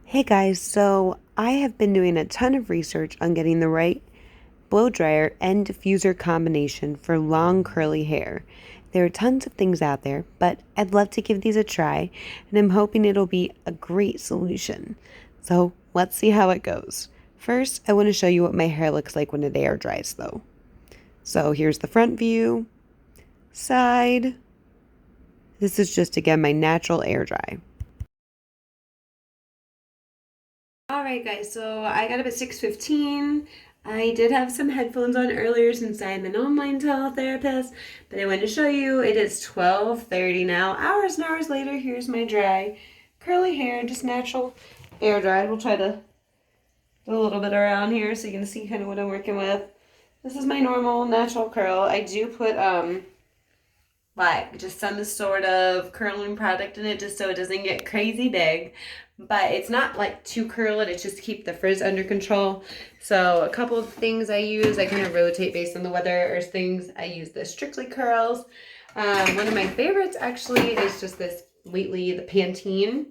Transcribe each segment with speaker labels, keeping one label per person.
Speaker 1: Hey guys, so I have been doing a ton of research on getting the right blow dryer and diffuser combination for long curly hair. There are tons of things out there, but I'd love to give these a try, and I'm hoping it'll be a great solution. So let's see how it goes. First, I want to show you what my hair looks like when it air dries though. So here's the front view, side. This is just again my natural air dry. All right, guys, so I got up at 6:15. I did have some headphones on earlier since I'm an online teletherapist, but I wanted to show you it is 12:30 now. Hours and hours later, here's my dry curly hair, just natural air dried. We'll try to do a little bit around here so you can see kind of what I'm working with. This is my normal natural curl. I do put like just some sort of curling product in it just so it doesn't get crazy big, but it's not like too curled. It's just to keep the frizz under control. So a couple of things I use, I kind of rotate based on the weather, or things I use the Strictly Curls. One of my favorites actually is just this lately, the Pantene.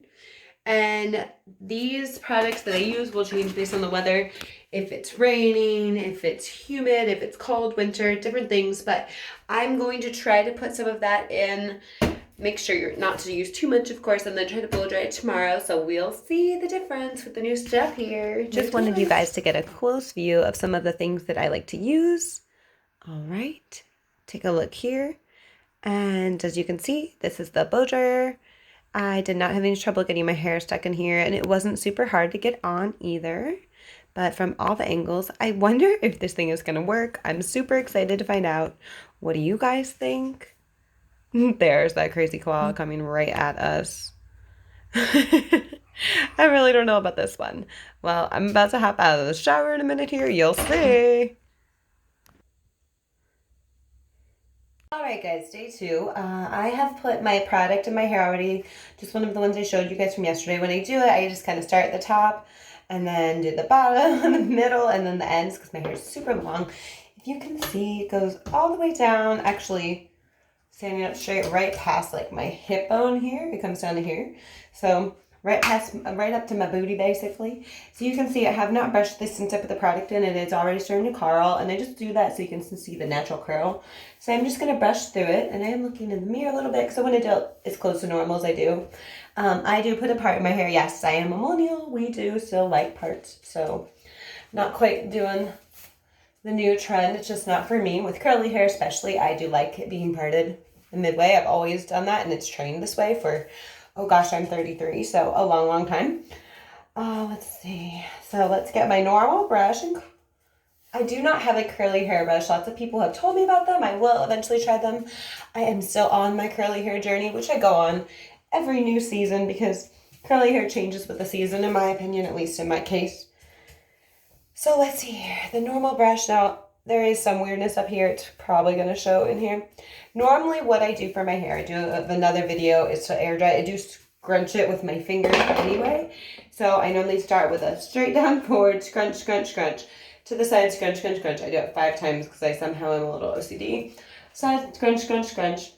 Speaker 1: And these products that I use will change based on the weather. If it's raining, if it's humid, if it's cold winter, different things. But I'm going to try to put some of that in. Make sure you're not to use too much, of course, and then try to blow dry it tomorrow. So we'll see the difference with the new stuff here. Just wanted you guys to get a close view of some of the things that I like to use. All right, take a look here. And as you can see, this is the blow dryer. I did not have any trouble getting my hair stuck in here, and it wasn't super hard to get on either. But from all the angles, I wonder if this thing is going to work. I'm super excited to find out. What do you guys think? There's that crazy claw coming right at us. I really don't know about this one. Well, I'm about to hop out of the shower in a minute here. You'll see. All right, guys, day two. I have put my product in my hair already, just one of the ones I showed you guys from yesterday. When I do it, I just kind of start at the top and then do the bottom, the middle, and then the ends because my hair is super long. If you can see, it goes all the way down, actually standing up straight right past like my hip bone here. It comes down to here. So right up to my booty basically. So you can see I have not brushed this since I put the product in, and it's already starting to curl, and I just do that so you can see the natural curl. So I'm just going to brush through it, and I am looking in the mirror a little bit because I want to do it as close to normal as I do. I do put a part in my hair. Yes, I am a millennial. We do still like parts, so not quite doing the new trend. It's just not for me. With curly hair especially, I do like it being parted the midway. I've always done that, and it's trained this way for, oh gosh, I'm 33, so a long, long time. Let's see. So let's get my normal brush. And I do not have a curly hair brush. Lots of people have told me about them. I will eventually try them. I am still on my curly hair journey, which I go on every new season because curly hair changes with the season, in my opinion, at least in my case. So let's see here. The normal brush. Now, there is some weirdness up here. It's probably going to show in here. Normally, what I do for my hair, I do another video, is to air dry. I do scrunch it with my fingers anyway. So I normally start with a straight down forward, scrunch, scrunch, scrunch. To the side, scrunch, scrunch, scrunch. I do it 5 times because I somehow am a little OCD. Side, scrunch, scrunch, scrunch.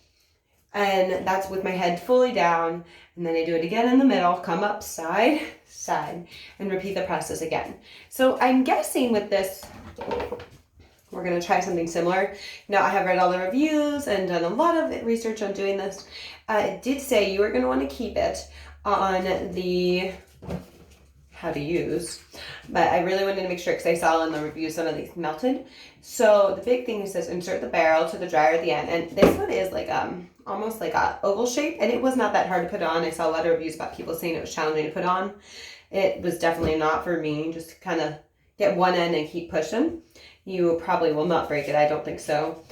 Speaker 1: And that's with my head fully down. And then I do it again in the middle, come up side, side, and repeat the process again. So I'm guessing with this, we're going to try something similar. Now, I have read all the reviews and done a lot of research on doing this. It did say you are going to want to keep it on the how to use, but I really wanted to make sure because I saw in the reviews some of these melted. So the big thing is says insert the barrel to the dryer at the end, and this one is like almost like a oval shape, and it was not that hard to put on. I saw a lot of reviews about people saying it was challenging to put on. It was definitely not for me. Just kind of get one end and keep pushing. You probably will not break it. I don't think so.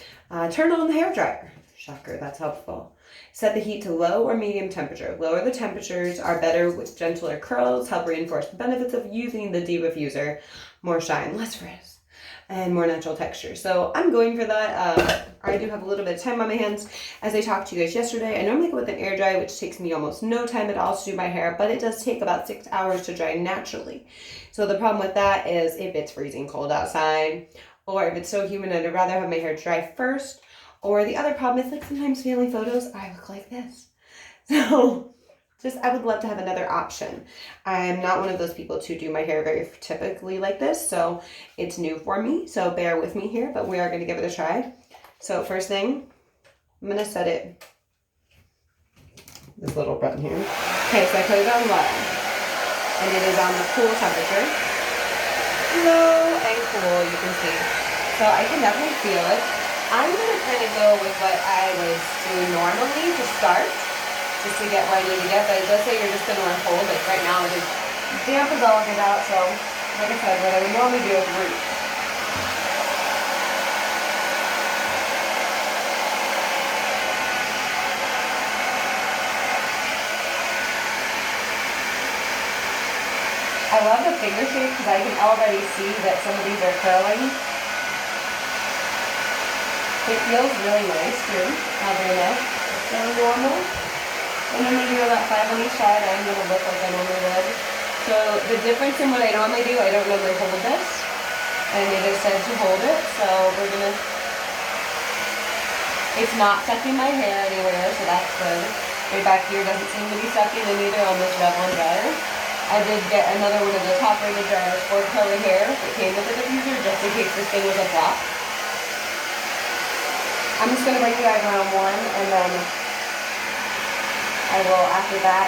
Speaker 1: Turn on the hair dryer. Shocker, that's helpful. Set the heat to low or medium temperature. Lower the temperatures are better with gentler curls, help reinforce the benefits of using the DevaFuser. More shine, less frizz, and more natural texture. So I'm going for that. I do have a little bit of time on my hands. As I talked to you guys yesterday, I normally go with an air dry, which takes me almost no time at all to do my hair, but it does take about 6 hours to dry naturally. So the problem with that is if it's freezing cold outside, or if it's so humid, I'd rather have my hair dry first. Or the other problem is, like, sometimes family photos, I look like this. So just, I would love to have another option. I'm not one of those people to do my hair very typically like this, so it's new for me, so bear with me here, but we are going to give it a try. So first thing, I'm going to set it, this little button here. Okay, so I put it on low, and it is on the cool temperature. Low and cool, you can see. So I can definitely feel it. I'm going to kind of go with what I was doing normally to start, just to get where I need to get, but it does say you're just going to unfold. Like right now it is damp as all get out, so like I said, what I would normally do is root. I love the finger shape because I can already see that some of these are curling. It feels really nice too, very nice. So normal. And I'm going to do about 5 on each side. I'm going to look like I normally would. So the difference in what I normally do, I don't normally hold this. And it is said to hold it, so we're going to... It's not sucking my hair anywhere, so that's good. Right back here doesn't seem to be sucking in either on this REVLON dryer. I did get another one of the top rated dryers for curly hair that came with the diffuser just in case this thing was a flop. I'm just going to bring you guys around one and then I will after that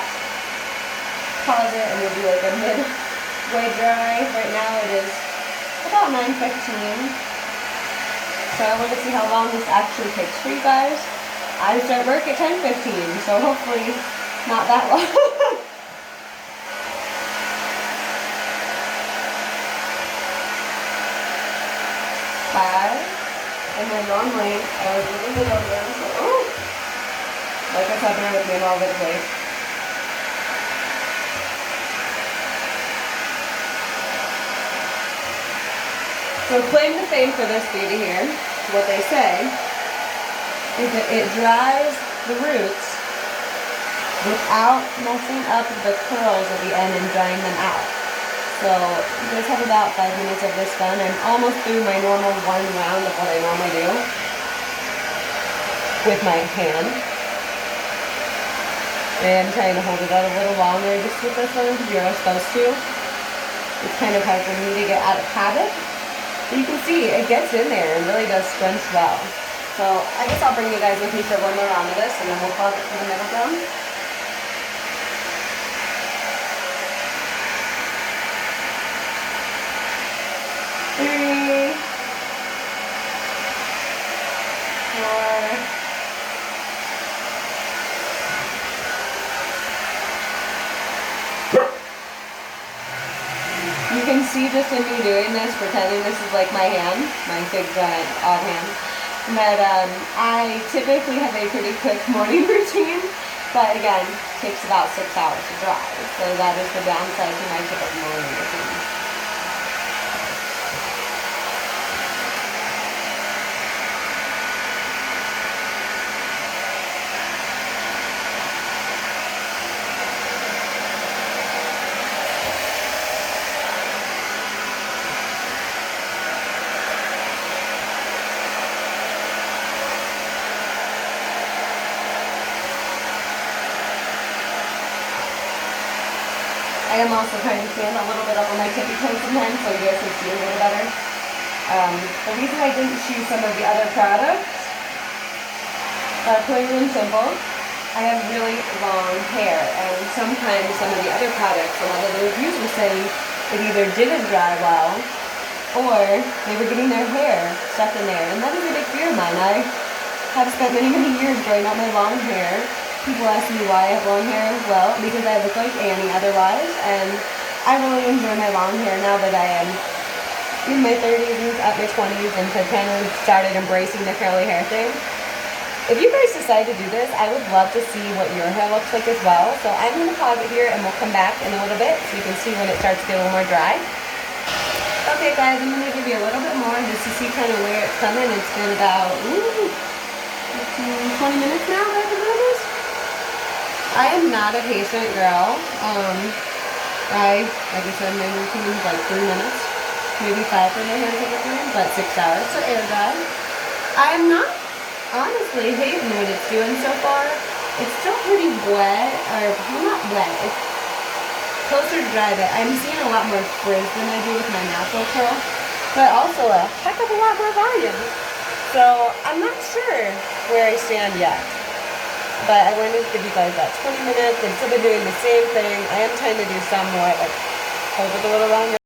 Speaker 1: pause it and we'll do like a midway dry. Right now it is about 9:15. So I want to see how long this actually takes for you guys. I start work at 10:15, so hopefully not that long. 5, and then normally I was moving it over. Oh! Like I said, bear with me, I'm all over the place. So claim to fame for this beauty here, what they say, is that it dries the roots without messing up the curls at the end and drying them out. So you guys have about 5 minutes of this done. I'm almost through my normal one round of what I normally do with my hand. And I'm trying to hold it out a little longer just with this one because you're supposed to. It's kind of hard for me to get out of habit. But you can see it gets in there and really does scrunch well. So I guess I'll bring you guys with me for one more round of this and then we'll pause it for the middle round. You can see just in me doing this, pretending this is like my hand, my big giant odd hand, that I typically have a pretty quick morning routine, but again, takes about 6 hours to dry, so that is the downside to my typical morning routine. I am also trying to stand a little bit up on my tippy toes sometimes so you guys can see a little better. The reason I didn't choose some of the other products are plain and simple. I have really long hair and sometimes some of the other products, a lot of the reviews were saying it either didn't dry well or they were getting their hair stuck in there, and that is a big fear of mine. I have spent many years growing out my long hair. People ask me why I have long hair. Well, because I look like Annie otherwise, and I really enjoy my long hair now that I am in my 30s and up my 20s and have kind of started embracing the curly hair thing. If you guys decide to do this, I would love to see what your hair looks like as well. So I'm going to pause it here and we'll come back in a little bit so you can see when it starts to get a little more dry. Okay guys, I'm going to give you a little bit more just to see kind of where it's coming. It's been about 20 minutes now that I've been doing this. I am not a patient girl. Like I said, my routine is like 3 minutes, maybe 5 for my hair typically, but 6 hours to air dry. I'm not honestly hating what it's doing so far. It's still pretty wet, or well, not wet. It's closer to dry, but I'm seeing a lot more frizz than I do with my natural curl, but also a heck of a lot more volume. So I'm not sure where I stand yet, but I wanted to give you guys that 20 minutes. They've still been doing the same thing. I am trying to do some more, like hold it a little longer.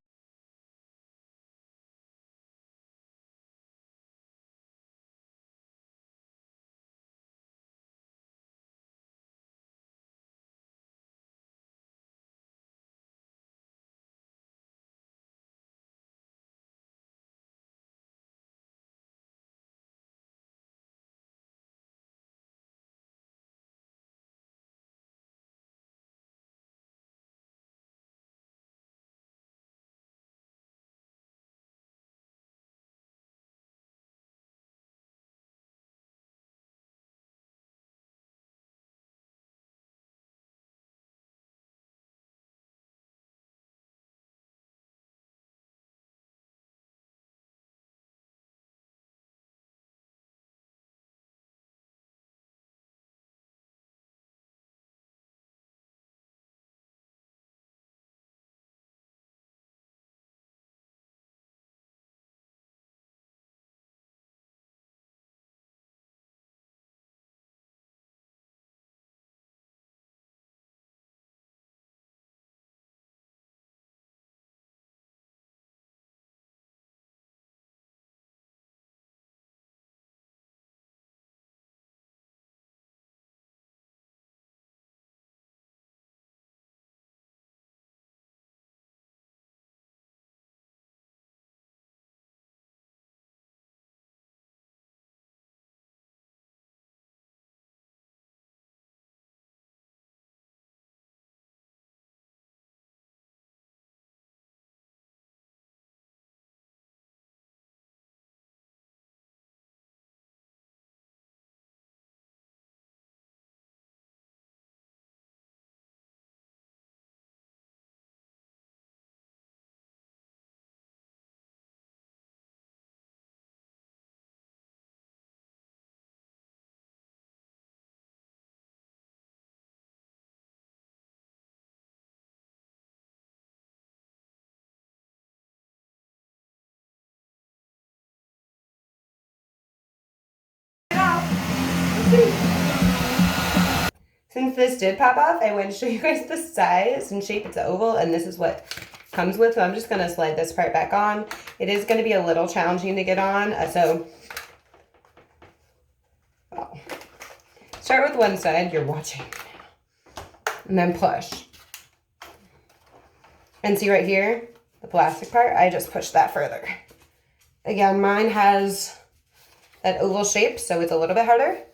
Speaker 1: Since this did pop off, I want to show you guys the size and shape. It's an oval, and this is what comes with. So I'm just going to slide this part back on. It is going to be a little challenging to get on. Start with one side. You're watching. And then push. And see right here, the plastic part? I just pushed that further. Again, mine has that oval shape, so it's a little bit harder.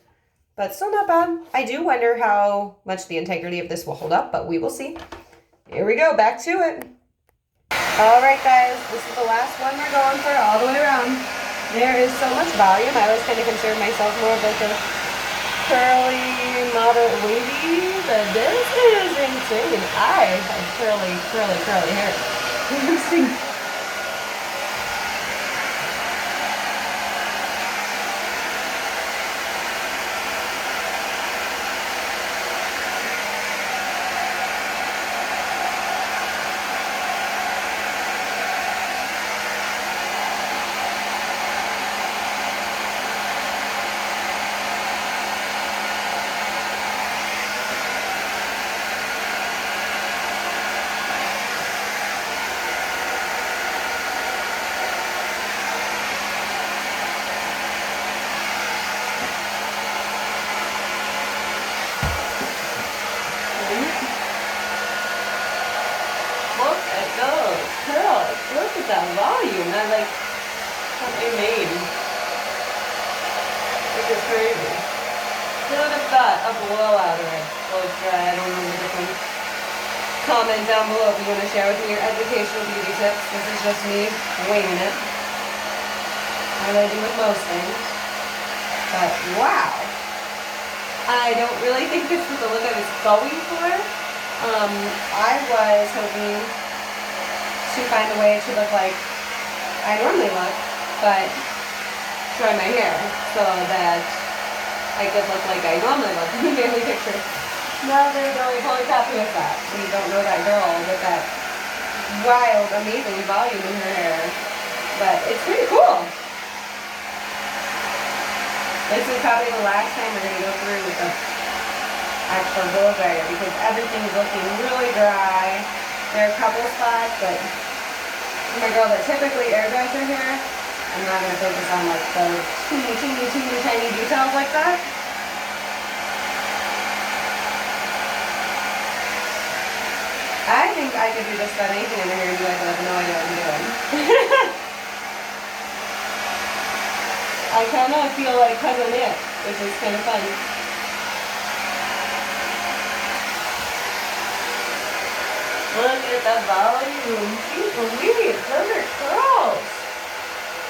Speaker 1: But still not bad. I do wonder how much the integrity of this will hold up, but we will see. Here we go, back to it. All right, guys, this is the last one we're going for all the way around. There is so much volume. I always kind of consider myself more of like a curly, moderate wavy, but this is insane. I have curly hair. Look at that volume. That like what they made. This is crazy. Who would have thought a blowout or a blow dry? I don't know the difference. Comment down below if you want to share with me your educational beauty tips. This is just me winging it. As I do with most things. But wow. I don't really think this is the look I was going for. I was hoping to find a way to look like I normally look, but dry my hair so that I could look like I normally look in the family picture. Now they're really fully happy with that. We don't know that girl with that wild, amazing volume in her hair. But it's pretty cool. This is probably the last time we're going to go through with the actual blow dryer because everything's looking really dry. There are a couple spots, but for my girl that typically air dries her hair, I'm not going to focus on like the teeny tiny details like that. I think I could do just about anything in her hair and you guys would have no idea what I'm doing. I kind of feel like Cousin Nick, which is kind of fun. Look at the volume. Jeez Louise, those are curls.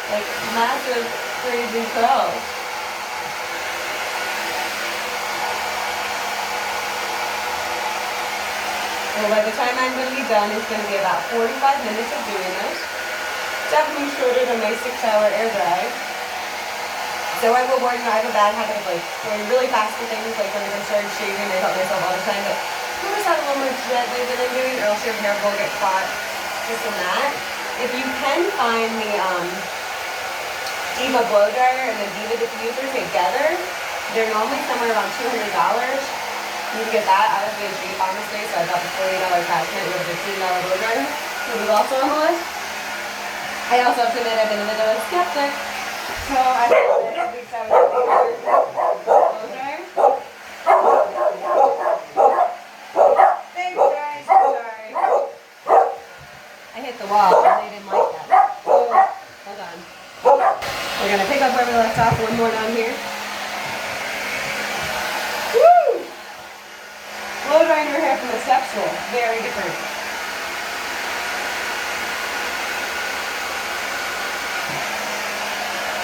Speaker 1: Like massive, crazy curls. Well, by the time I'm going to be done, it's going to be about 45 minutes of doing this. Definitely shorter than my 6-hour air dry. So I will warn you, I have a bad habit of like going really fast for things. Like when I started shaving, I tell myself all the time, but notice that a little more gently than I'm doing, or else your hair will get caught just in that. If you can find the Diva blow dryer and the Diva Diffuser together, they're normally somewhere around $200. You can get that out of the G Pharmacy, so I got the $40 attachment with a $15 blow dryer, which is also on the list. I also have to admit I've been a bit of a skeptic, so I thought this week's I was looking for blow dryer. Thanks guys, sorry. I hit the wall and they didn't like that. Oh, hold on. We're gonna pick up where we left off, one more down here. Blow drying your hair from a step stool, very different.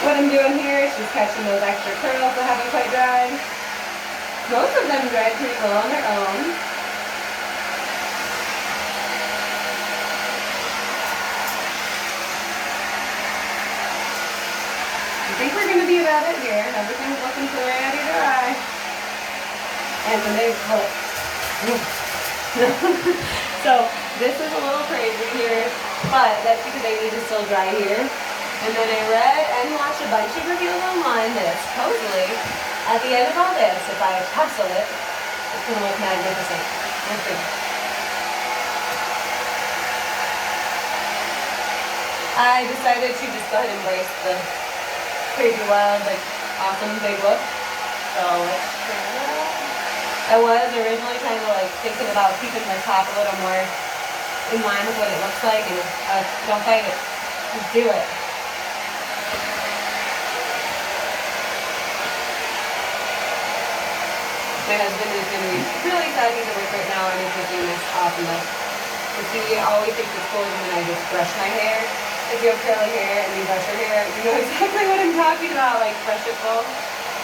Speaker 1: What I'm doing here is just catching those extra curls that haven't quite dried. Most of them dried pretty well on their own. I think we're going to be about it here. Everything's looking pretty dry. And the big foot. So this is a little crazy here, but that's because I need to still dry here. And then I read and watched a bunch of reviews online that supposedly at the end of all this, if I tussle it, it's going to look magnificent. Let's see. I decided to just go ahead and embrace the crazy wild, like awesome big look. So let's try it out. I was originally kind of like thinking about keeping my top a little more in line with what it looks like, and don't fight it, just do it. My husband is going to be really excited to work right now, and he's making this awesome look. Because he always thinks it's cool when I just brush my hair. If you have curly hair and you brush your hair, you know exactly what I'm talking about, like brush it full.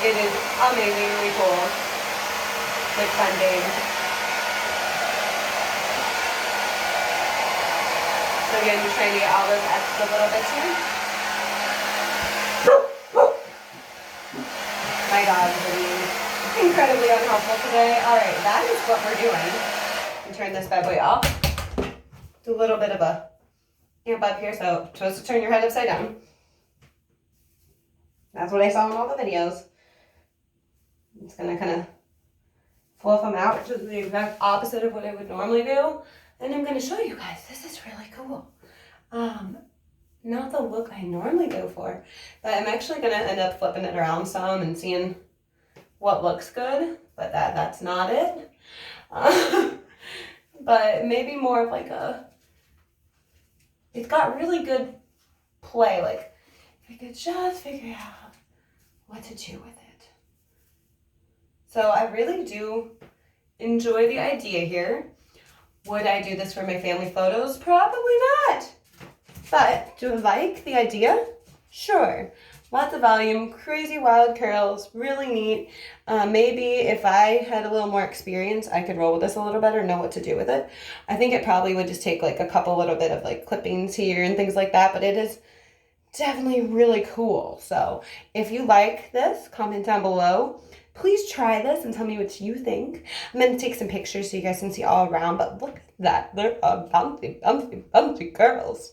Speaker 1: It is amazingly cool. Like fun game. So again, just trying to get all those extra little bits here. My dog is being incredibly unhelpful today. Alright, that is what we're doing. And turn this bad boy off. Do a little bit of a amp up here, so you're supposed to turn your head upside down. That's what I saw in all the videos. I'm just gonna kind of fluff them out, which is the exact opposite of what I would normally do. And I'm going to show you guys. This is really cool. Not the look I normally go for, but I'm actually going to end up flipping it around some and seeing what looks good, but that's not it. But maybe more of like a, it's got really good play. Like, I could just figure out what to do with it. So I really do enjoy the idea here. Would I do this for my family photos? Probably not. But do I like the idea? Sure. Lots of volume, crazy wild curls, really neat. Maybe if I had a little more experience, I could roll with this a little better, know what to do with it. I think it probably would just take like a couple little bit of like clippings here and things like that, but it is definitely really cool. So if you like this, comment down below. Please try this and tell me what you think. I'm going to take some pictures so you guys can see all around, but look at that. They're bouncy, bouncy, bouncy girls.